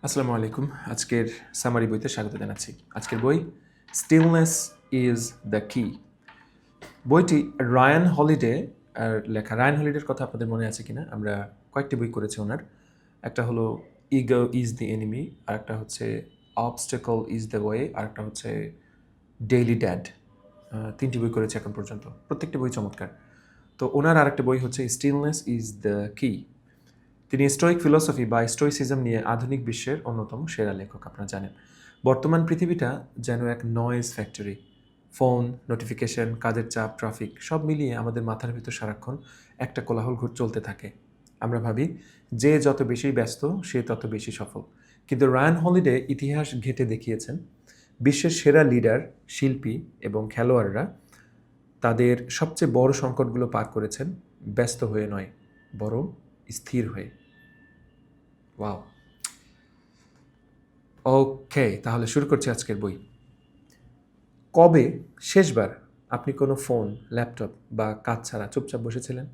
আসসালামু আলাইকুম। আজকের সামারি বইতে স্বাগত জানাচ্ছি। আজকের বই স্টিলনেস ইজ দ্য কি। বইটি রায়ান হলিডে লেখা। রায়ান হলিডের কথা আপনাদের মনে আছে কিনা? আমরা কয়েকটি বই করেছি ওনার। একটা হলো ইগো ইজ দ্য এনিমি, আর একটা হচ্ছে অবস্টেকল ইজ দ্য ওয়ে, আর একটা হচ্ছে ডেইলি ড্যাড। তিনটি বই করেছি এখন পর্যন্ত, প্রত্যেকটি বই চমৎকার। তো ওনার আরেকটা বই হচ্ছে স্টিলনেস ইজ দ্য কি। তিনি স্টোইক ফিলসফি বা স্টোইসিজম নিয়ে আধুনিক বিশ্বের অন্যতম সেরা লেখক, আপনারা জানেন। বর্তমান পৃথিবীটা যেন এক নয়েজ ফ্যাক্টরি। ফোন, নোটিফিকেশন, কাজের চাপ, ট্রাফিক সব মিলিয়ে আমাদের মাথার ভিতর সারাক্ষণ একটা কোলাহল চলতে থাকে। আমরা ভাবি যে যত বেশি ব্যস্ত সে তত বেশি সফল। কিন্তু রায়ান হলিডে ইতিহাস ঘেঁটে দেখিয়েছেন বিশ্বের সেরা লিডার, শিল্পী এবং খেলোয়াড়রা তাদের সবচেয়ে বড় সংকটগুলো পার করেছেন ব্যস্ত হয়ে নয়, বরং স্থির হয়ে। ওয়াও। ওকে, তাহলে শুরু করছি আজকের বই। কবে শেষবার আপনি কোনো ফোন, ল্যাপটপ বা কাজ ছাড়া চুপচাপ বসেছিলেন?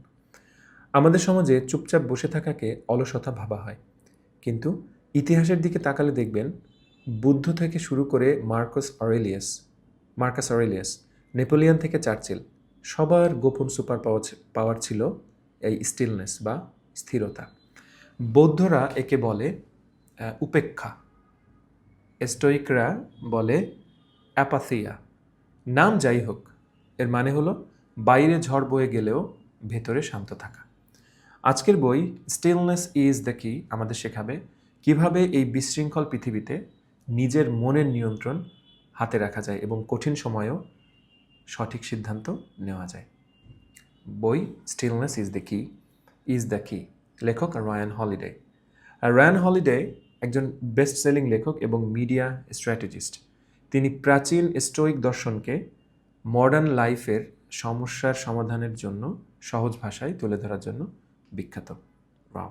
আমাদের সমাজে চুপচাপ বসে থাকাকে অলসতা ভাবা হয়, কিন্তু ইতিহাসের দিকে তাকালে দেখবেন বুদ্ধ থেকে শুরু করে মার্কাস অরেলিয়াস, নেপোলিয়ন থেকে চার্চিল, সবার গোপন সুপার পাওয়ার ছিল এই স্টিলনেস বা স্থিরতা। বৌদ্ধরা একে বলে উপেক্ষা, স্টোইকরা বলে অ্যাপাথিয়া। নাম যাই হোক, এর মানে হলো বাইরে ঝড় বয়ে গেলেও ভেতরে শান্ত থাকা। আজকের বই স্টিলনেস ইজ দ্য কি আমাদের শেখাবে কিভাবে এই বিশৃঙ্খল পৃথিবীতে নিজের মনের নিয়ন্ত্রণ হাতে রাখা যায় এবং কঠিন সময়েও সঠিক সিদ্ধান্ত নেওয়া যায়। বই স্টিলনেস ইজ দ্য কি, লেখক রায়ান হলিডে। আর রায়ান হলিডে একজন বেস্ট সেলিং লেখক এবং মিডিয়া স্ট্র্যাটেজিস্ট। তিনি প্রাচীন স্টোইক দর্শনকে মডার্ন লাইফের সমস্যার সমাধানের জন্য সহজ ভাষায় তুলে ধরার জন্য বিখ্যাত। ওয়াও।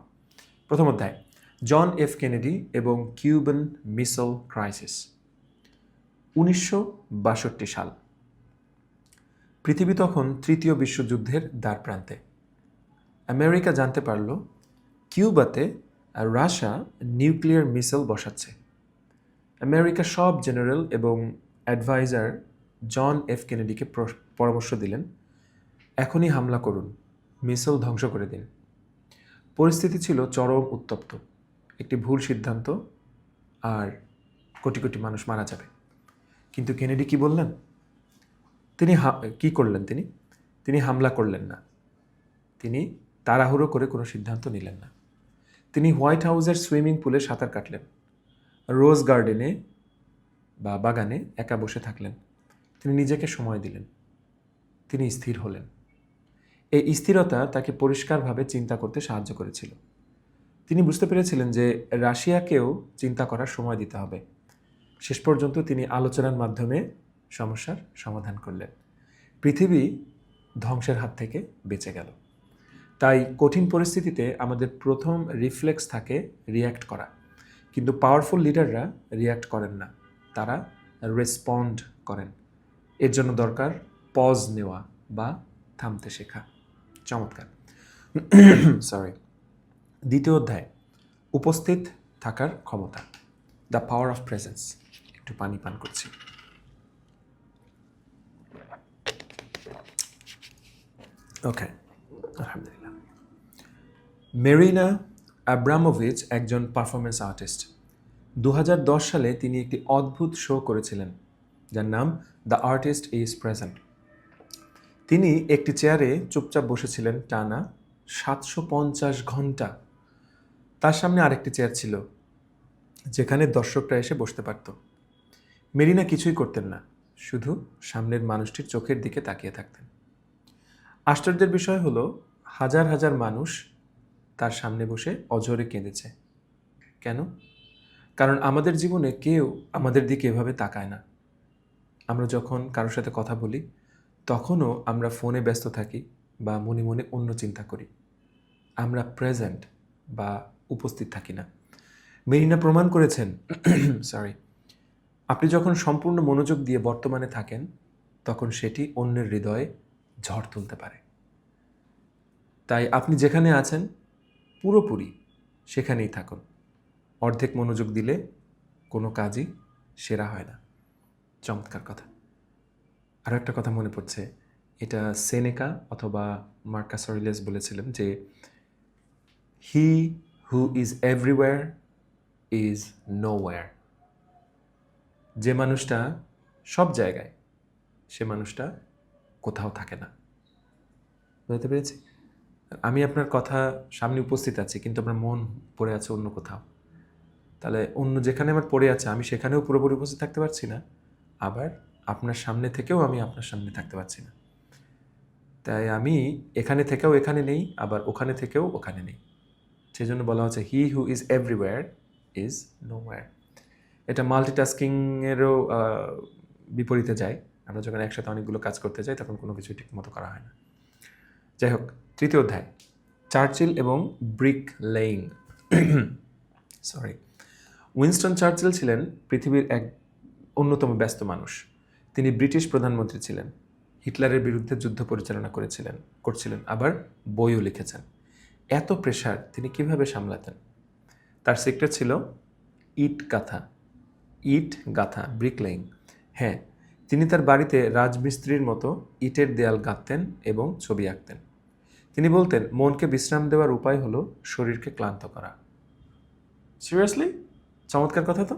প্রথম অধ্যায়, জন এফ কেনেডি এবং কিউবান মিসাইল ক্রাইসিস। 1962 সাল। পৃথিবী তখন তৃতীয় বিশ্বযুদ্ধের দ্বারপ্রান্তে। আমেরিকা জানতে পারল কিউবাতে রাশিয়া নিউক্লিয়ার মিসাইল বসাচ্ছে। আমেরিকার সব জেনারেল এবং অ্যাডভাইজার জন এফ কেনেডিকে পরামর্শ দিলেন, এখনই হামলা করুন, মিসাইল ধ্বংস করে দিন। পরিস্থিতি ছিল চরম উত্তপ্ত। একটি ভুল সিদ্ধান্ত আর কোটি কোটি মানুষ মারা যাবে। কিন্তু কেনেডি কি বললেন? কি করলেন তিনি? তিনি হামলা করলেন না। তিনি তাড়াহুড়ো করে কোনো সিদ্ধান্ত নিলেন না। তিনি হোয়াইট হাউসের সুইমিং পুলে সাঁতার কাটলেন, রোজ গার্ডেনে বা বাগানে একা বসে থাকলেন। তিনি নিজেকে সময় দিলেন। তিনি স্থির হলেন। এই স্থিরতা তাকে পরিষ্কারভাবে চিন্তা করতে সাহায্য করেছিল। তিনি বুঝতে পেরেছিলেন যে রাশিয়াকেও চিন্তা করার সময় দিতে হবে। শেষ পর্যন্ত তিনি আলোচনার মাধ্যমে সমস্যার সমাধান করলেন। পৃথিবী ধ্বংসের হাত থেকে বেঁচে গেল। তাই কঠিন পরিস্থিতিতে আমাদের প্রথম রিফ্লেক্স থাকে রিয়্যাক্ট করা, কিন্তু পাওয়ারফুল লিডাররা রিয়্যাক্ট করেন না, তারা রেসপন্ড করেন। এর জন্য দরকার পজ নেওয়া বা থামতে শেখা। চমৎকার। সরি। দ্বিতীয় অধ্যায়, উপস্থিত থাকার ক্ষমতা, দ্য পাওয়ার অফ প্রেজেন্স। একটু পানি পান করছি। ওকে, আলহামদুলিল্লাহ। মেরিনা আব্রামোভিচ একজন পারফরমেন্স আর্টিস্ট। 2010 সালে তিনি একটি অদ্ভুত শো করেছিলেন যার নাম দ্য আর্টিস্ট ইজ প্রেজেন্ট। তিনি একটি চেয়ারে চুপচাপ বসেছিলেন টানা 750 ঘন্টা। তার সামনে আরেকটি চেয়ার ছিল যেখানে দর্শকরা এসে বসতে পারত। মেরিনা কিছুই করতেন না, শুধু সামনের মানুষটির চোখের দিকে তাকিয়ে থাকতেন। আশ্চর্যের বিষয় হলো হাজার হাজার মানুষ তার সামনে বসে অঝরে কেঁদেছে। কেন? কারণ আমাদের জীবনে কেউ আমাদের দিকে এভাবে তাকায় না। আমরা যখন কারোর সাথে কথা বলি তখনও আমরা ফোনে ব্যস্ত থাকি বা মনে মনে অন্য চিন্তা করি। আমরা প্রেজেন্ট বা উপস্থিত থাকি না। মেরিনা প্রমাণ করেছেন আপনি যখন সম্পূর্ণ মনোযোগ দিয়ে বর্তমানে থাকেন তখন সেটি অন্যের হৃদয়ে ঝড় তুলতে পারে। তাই আপনি যেখানে আছেন পুরোপুরি সেখানেই থাকুন। অর্ধেক মনোযোগ দিলে কোনো কাজই সেরা হয় না। চমৎকার কথা। আরও একটা কথা মনে পড়ছে, এটা সেনেকা অথবা মার্কাস অরেলিয়াস বলেছিলেন যে he who is everywhere is nowhere. যে মানুষটা সব জায়গায়, সে মানুষটা কোথাও থাকে না। বুঝতে পেরেছি? আমি আপনার কথা সামনে উপস্থিত আছি, কিন্তু আমার মন পড়ে আছে অন্য কোথাও। তাহলে অন্য যেখানে আমার পড়ে আছে আমি সেখানেও পুরোপুরি উপস্থিত থাকতে পারছি না, আবার আপনার সামনে থেকেও আমি আপনার সামনে থাকতে পারছি না। তাই আমি এখানে থেকেও এখানে নেই, আবার ওখানে থেকেও ওখানে নেই। সেই জন্য বলা হচ্ছে he who is everywhere is nowhere. এটা মাল্টিটাস্কিংয়েরও বিপরীতে যায়। আমরা যখন একসাথে অনেকগুলো কাজ করতে যাই তখন কোনো কিছু ঠিক মতো করা হয় না। যাই হোক, তৃতীয় অধ্যায়, চার্চিল এবং ব্রিক লেইং। উইনস্টন চার্চিল ছিলেন পৃথিবীর এক অন্যতম ব্যস্ত মানুষ। তিনি ব্রিটিশ প্রধানমন্ত্রী ছিলেন, হিটলারের বিরুদ্ধে যুদ্ধ পরিচালনা করছিলেন, আবার বইও লিখেছেন। এত প্রেশার তিনি কিভাবে সামলাতেন? তার সিক্রেট ছিল ইট গাঁথা, ব্রিকলেইং। হ্যাঁ, তিনি তার বাড়িতে রাজমিস্ত্রির মতো ইটের দেয়াল গাঁথতেন এবং ছবি আঁকতেন। তিনি বলতেন, মনকে বিশ্রাম দেওয়ার উপায় হলো শরীরকে ক্লান্ত করা। সিরিয়াসলি? চমৎকার কথা তো।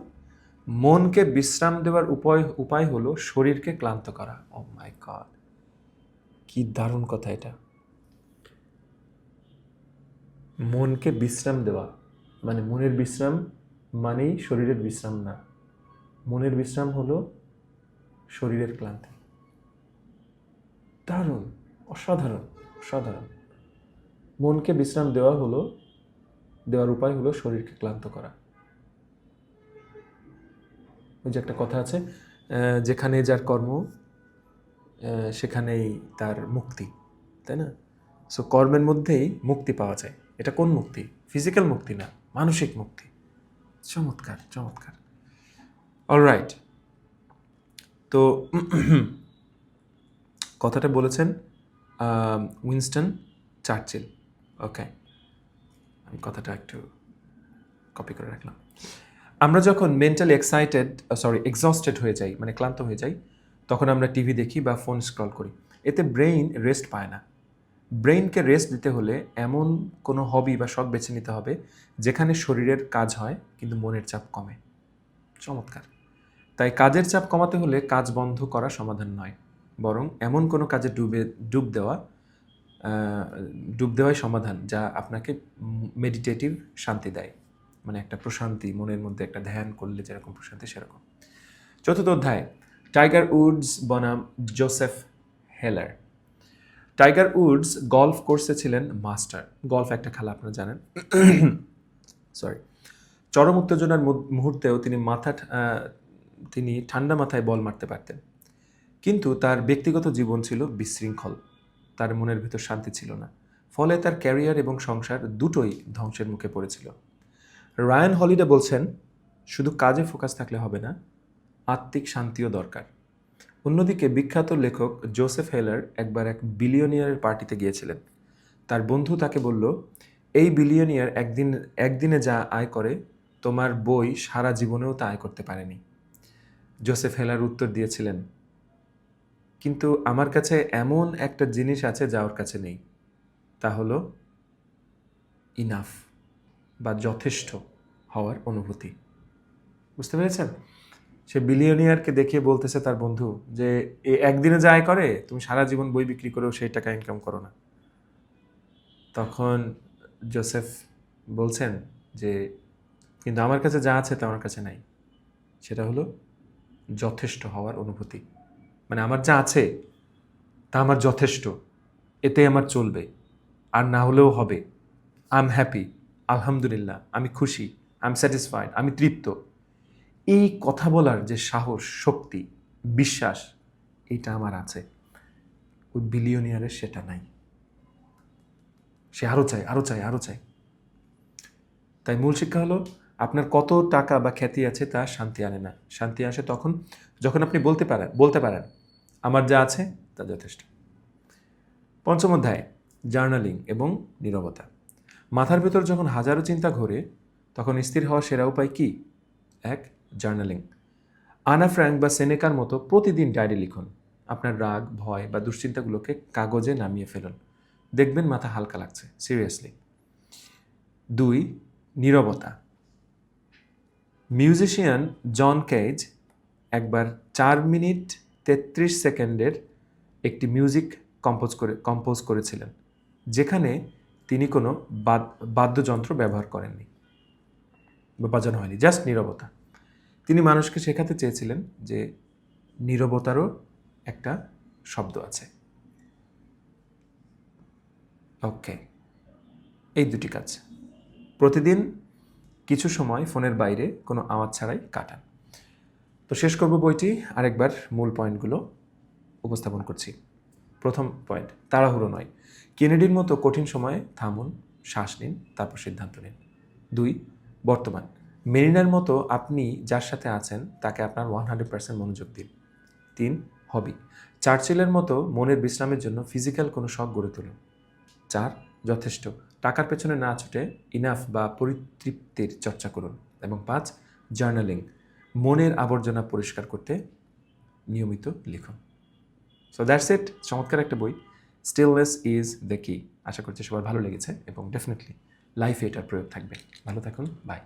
মনকে বিশ্রাম দেওয়ার উপায় হলো শরীরকে ক্লান্ত করা। ও মাই গড, কি দারুণ কথা এটা। মনকে বিশ্রাম দেওয়া মানে মনের বিশ্রাম মানেই শরীরের বিশ্রাম না। মনের বিশ্রাম হলো শরীরের ক্লান্তি। দারুণ, অসাধারণ, অসাধারণ। মনকে বিশ্রাম দেওয়ার উপায় হলো শরীরকে ক্লান্ত করা। ওই যে একটা কথা আছে, যেখানে যার কর্ম সেখানেই তার মুক্তি, তাই না? সো কর্মের মধ্যেই মুক্তি পাওয়া যায়। এটা কোন মুক্তি? ফিজিক্যাল মুক্তি না, মানসিক মুক্তি। চমৎকার, চমৎকার। অলরাইট, তো কথাটা বলেছেন উইনস্টন চার্চিল। ওকে, আমি কথাটা একটু কপি করে রাখলাম। আমরা যখন মেন্টালি এক্সস্টেড হয়ে যাই, মানে ক্লান্ত হয়ে যাই, তখন আমরা টিভি দেখি বা ফোন স্ক্রল করি। এতে ব্রেইন রেস্ট পায় না। ব্রেইনকে রেস্ট দিতে হলে এমন কোনো হবি বা শখ বেছে নিতে হবে যেখানে শরীরের কাজ হয় কিন্তু মনের চাপ কমে। চমৎকার। তাই কাজের চাপ কমাতে হলে কাজ বন্ধ করা সমাধান নয়, বরং এমন কোনো কাজে ডুব দেওয়াই সমাধান যা আপনাকে মেডিটেটিভ শান্তি দেয়, মানে একটা প্রশান্তি, মনের মধ্যে একটা ধ্যান করলে যেরকম প্রশান্তি সেরকম। চতুর্থ অধ্যায়, টাইগার উডস বনাম জোসেফ হেলার। টাইগার উডস গলফ কোর্সে ছিলেন মাস্টার। গলফ একটা খেলা, আপনারা জানেন। চরম উত্তেজনার মুহূর্তেও তিনি ঠান্ডা মাথায় বল মারতে পারতেন। কিন্তু তার ব্যক্তিগত জীবন ছিল বিশৃঙ্খল, তার মনের ভিতর শান্তি ছিল না। ফলে তার ক্যারিয়ার এবং সংসার দুটোই ধ্বংসের মুখে পড়েছিল। রায়ান হলিডে বলছেন, শুধু কাজে ফোকাস থাকলে হবে না, আত্মিক শান্তিও দরকার। অন্যদিকে বিখ্যাত লেখক জোসেফ হেলার একবার এক বিলিয়নিয়ারের পার্টিতে গিয়েছিলেন। তার বন্ধু তাকে বলল, এই বিলিয়নিয়ার একদিনে যা আয় করে তোমার বই সারা জীবনেও তা আয় করতে পারেনি। জোসেফ হেলার উত্তর দিয়েছিলেন, কিন্তু আমার কাছে এমন একটা জিনিস আছে যা ওর কাছে নেই, তা হলো ইনাফ বা যথেষ্ট হওয়ার অনুভূতি। বুঝতে পেরেছেন? সে বিলিয়নিয়ারকে দেখিয়ে বলতেছে তার বন্ধু যে একদিনে যা আয় করে তুমি সারা জীবন বই বিক্রি করেও সেই টাকা ইনকাম করো না। তখন জোসেফ বলছেন যে কিন্তু আমার কাছে যা আছে তা আমার কাছে নাই, সেটা হলো যথেষ্ট হওয়ার অনুভূতি। মানে আমার যা আছে তা আমার যথেষ্ট, এতে আমার চলবে, আর না হলেও হবে। আই এম হ্যাপি, আলহামদুলিল্লাহ, আমি খুশি, আই এম স্যাটিসফাইড, আমি তৃপ্ত। এই কথা বলার যে সাহস, শক্তি, বিশ্বাস, এটা আমার আছে। ওই বিলিয়নিয়ারের সেটা নাই। সে আরও চায়, আরও চায়, আরও চায়। তাই মূল শিক্ষা হলো, আপনার কত টাকা বা খ্যাতি আছে তা শান্তি আনে না। শান্তি আসে তখন যখন আপনি বলতে পারেন আমার যা আছে তা যথেষ্ট। পঞ্চম অধ্যায়, জার্নালিং এবং নীরবতা। মাথার ভেতর যখন হাজারো চিন্তা ঘোরে তখন স্থির হওয়ার সেরা উপায় কি? 1. জার্নালিং। আনা ফ্র্যাঙ্ক বা সেনেকার মতো প্রতিদিন ডায়েরি লিখুন। আপনার রাগ, ভয় বা দুশ্চিন্তাগুলোকে কাগজে নামিয়ে ফেলুন। দেখবেন মাথা হালকা লাগছে, সিরিয়াসলি। 2. নীরবতা। মিউজিশিয়ান জন কেজ একবার 4 মিনিট 33 সেকেন্ডের একটি মিউজিক কম্পোজ করেছিলেন, যেখানে তিনি কোনো বাদ্যযন্ত্র ব্যবহার করেননি বা বাজানো হয়নি, জাস্ট নীরবতা। তিনি মানুষকে শেখাতে চেয়েছিলেন যে নীরবতারও একটা শব্দ আছে। ওকে, এই দুটি কাজ প্রতিদিন কিছু সময় ফোনের বাইরে কোনো আওয়াজ ছাড়াই কাটান। তো শেষ করব বইটি, আরেকবার মূল পয়েন্টগুলো উপস্থাপন করছি। প্রথম পয়েন্ট, তাড়াহুড়ো নয়। কেনেডির মতো কঠিন সময়ে থামুন, শ্বাস নিন, তারপর সিদ্ধান্ত নিন। 2. বর্তমান। মেরিনার মতো আপনি যার সাথে আছেন তাকে আপনার 100% মনোযোগ দিন। 3. হবি। চার্চিলের মতো মনের বিশ্রামের জন্য ফিজিক্যাল কোনো শখ গড়ে তুলুন। 4. যথেষ্ট। টাকার পেছনে না ছুটে ইনাফ বা পরিতৃপ্তির চর্চা করুন। এবং 5. জার্নালিং। মনের আবর্জনা পরিষ্কার করতে নিয়মিত লিখুন। So that's it. চমৎকার একটা বই, স্টিলনেস ইজ দ্য কি। আশা করছি সবার ভালো লেগেছে এবং ডেফিনেটলি লাইফে এটার প্রয়োগ থাকবে। ভালো থাকুন, বাই।